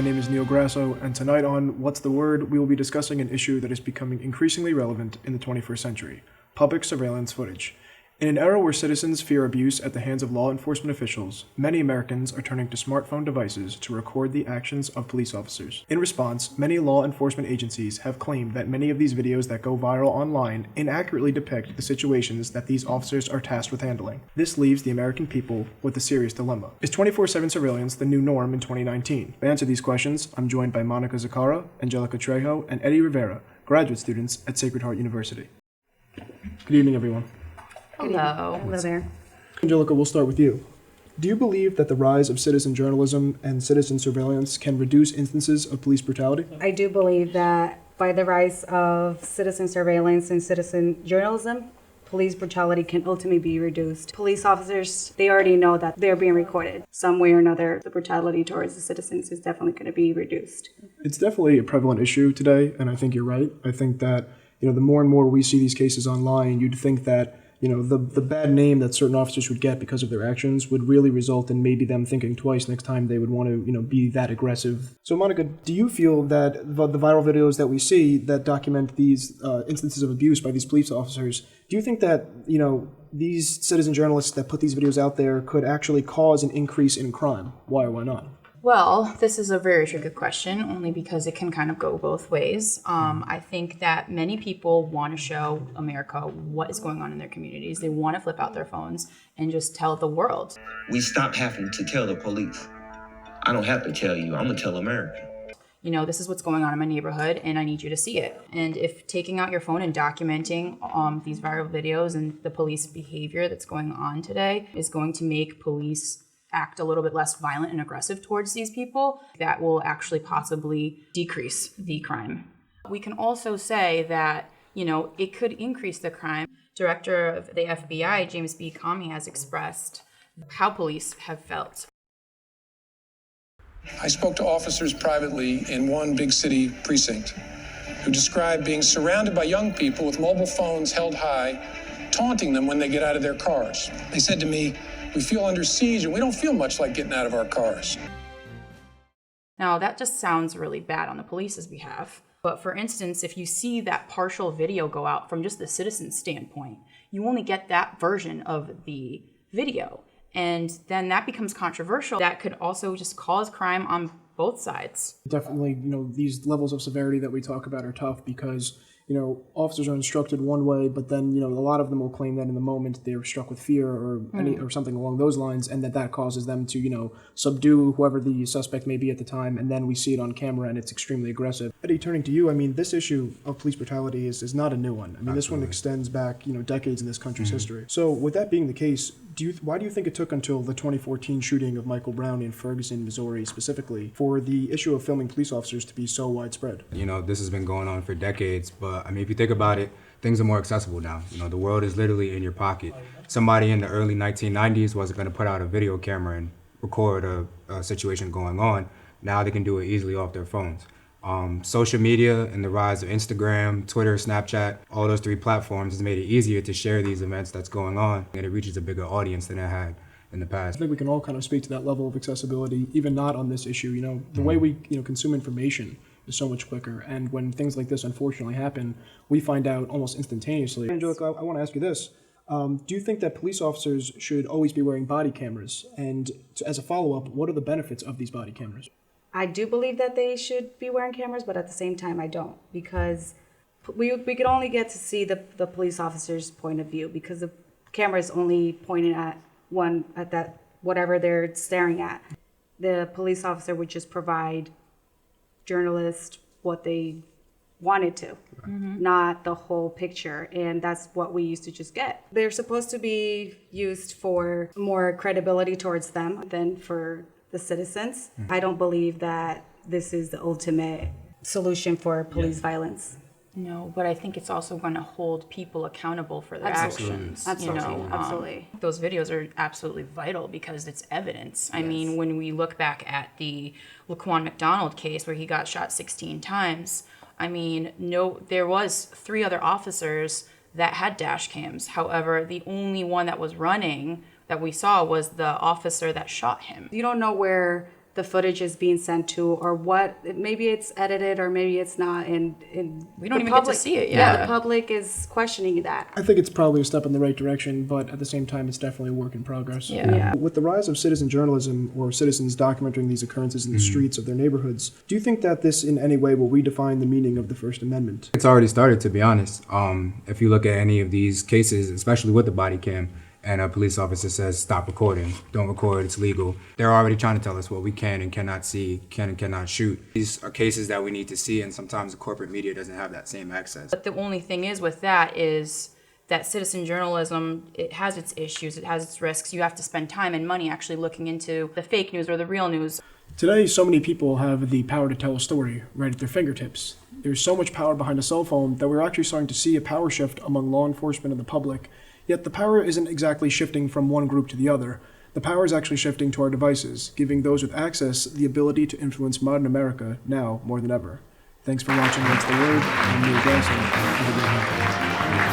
name is Neil Grasso, and tonight on What's the Word, we will be discussing an issue that is becoming increasingly relevant in the 21st century: public surveillance footage. In an era where citizens fear abuse at the hands of law enforcement officials, many Americans are turning to smartphone devices to record the actions of police officers. In response, many law enforcement agencies have claimed that many of these videos that go viral online inaccurately depict the situations that these officers are tasked with handling. This leaves the American people with a serious dilemma. Is 24/7 surveillance the new norm in 2019? To answer these questions, I'm joined by Monica Zakara, Angelica Trejo, and Eddie Rivera, graduate students at Sacred Heart University. Good evening, everyone. Hello. Hello there. Angelica, we'll start with you. Do you believe that the rise of citizen journalism and citizen surveillance can reduce instances of police brutality? I do believe that by the rise of citizen surveillance and citizen journalism, police brutality can ultimately be reduced. Police officers, they already know that they're being recorded. Some way or another, the brutality towards the citizens is definitely going to be reduced. It's definitely a prevalent issue today, and I think you're right. I think that, the more and more we see these cases online, you'd think that the bad name that certain officers would get because of their actions would really result in maybe them thinking twice next time they would want to, be that aggressive. So, Monica, do you feel that the viral videos that we see that document these instances of abuse by these police officers, do you think that, these citizen journalists that put these videos out there could actually cause an increase in crime? Why or why not? Well, this is a very tricky question, only because it can kind of go both ways. I think that many people want to show America what is going on in their communities. They want to flip out their phones and just tell the world. We stopped having to tell the police. I don't have to tell you, I'm going to tell America. This is what's going on in my neighborhood, and I need you to see it. And if taking out your phone and documenting these viral videos and the police behavior that's going on today is going to make police act a little bit less violent and aggressive towards these people, that will actually possibly decrease the crime. We can also say that, it could increase the crime. Director of the FBI, James B. Comey, has expressed how police have felt. I spoke to officers privately in one big city precinct who described being surrounded by young people with mobile phones held high, taunting them when they get out of their cars. They said to me, "We feel under siege and we don't feel much like getting out of our cars." Now, that just sounds really bad on the police's behalf. But for instance, if you see that partial video go out from just the citizen's standpoint, you only get that version of the video. And then that becomes controversial. That could also just cause crime on both sides. Definitely, these levels of severity that we talk about are tough because officers are instructed one way, but then, a lot of them will claim that in the moment they're struck with fear or something along those lines, and that causes them to, subdue whoever the suspect may be at the time, and then we see it on camera and it's extremely aggressive. Eddie, turning to you, this issue of police brutality is not a new one. This one extends back, decades in this country's history. So with that being the case, why do you think it took until the 2014 shooting of Michael Brown in Ferguson, Missouri specifically, for the issue of filming police officers to be so widespread? This has been going on for decades, but if you think about it, things are more accessible now. The world is literally in your pocket. Somebody in the early 1990s wasn't going to put out a video camera and record a situation going on. Now they can do it easily off their phones. Social media and the rise of Instagram, Twitter, Snapchat, all those three platforms has made it easier to share these events that's going on, and it reaches a bigger audience than it had in the past. I think we can all kind of speak to that level of accessibility, even not on this issue. The way we consume information is so much quicker, and when things like this unfortunately happen, we find out almost instantaneously. Angelica, I want to ask you this. Do you think that police officers should always be wearing body cameras? And as a follow-up, what are the benefits of these body cameras? I do believe that they should be wearing cameras, but at the same time, I don't, because we could only get to see the police officer's point of view because the camera is only pointed at that whatever they're staring at. The police officer would just provide journalists what they wanted to, not the whole picture, and that's what we used to just get. They're supposed to be used for more credibility towards them than for the citizens. I don't believe that this is the ultimate solution for police violence. No, but I think it's also going to hold people accountable for their actions. Absolutely. Absolutely. Those videos are absolutely vital because it's evidence. I mean, when we look back at the Laquan McDonald case where he got shot 16 times, there was 3 other officers that had dash cams. However, the only one that was running that we saw was the officer that shot him. You don't know where the footage is being sent to, or what, maybe it's edited or maybe it's not, and We don't the even get to see it, yeah. the public is questioning that. I think it's probably a step in the right direction, but at the same time, it's definitely a work in progress. Yeah. With the rise of citizen journalism, or citizens documenting these occurrences in the streets of their neighborhoods, do you think that this in any way will redefine the meaning of the First Amendment? It's already started, to be honest. If you look at any of these cases, especially with the body cam, and a police officer says, stop recording, don't record, it's legal, they're already trying to tell us what we can and cannot see, can and cannot shoot. These are cases that we need to see, and sometimes the corporate media doesn't have that same access. But the only thing is with that is that citizen journalism, it has its issues, it has its risks. You have to spend time and money actually looking into the fake news or the real news. Today, so many people have the power to tell a story right at their fingertips. There's so much power behind a cell phone that we're actually starting to see a power shift among law enforcement and the public. Yet the power isn't exactly shifting from one group to the other. The power is actually shifting to our devices, giving those with access the ability to influence modern America now more than ever. Thanks for watching What's the Word? I'm Neil Branson. Have a good night.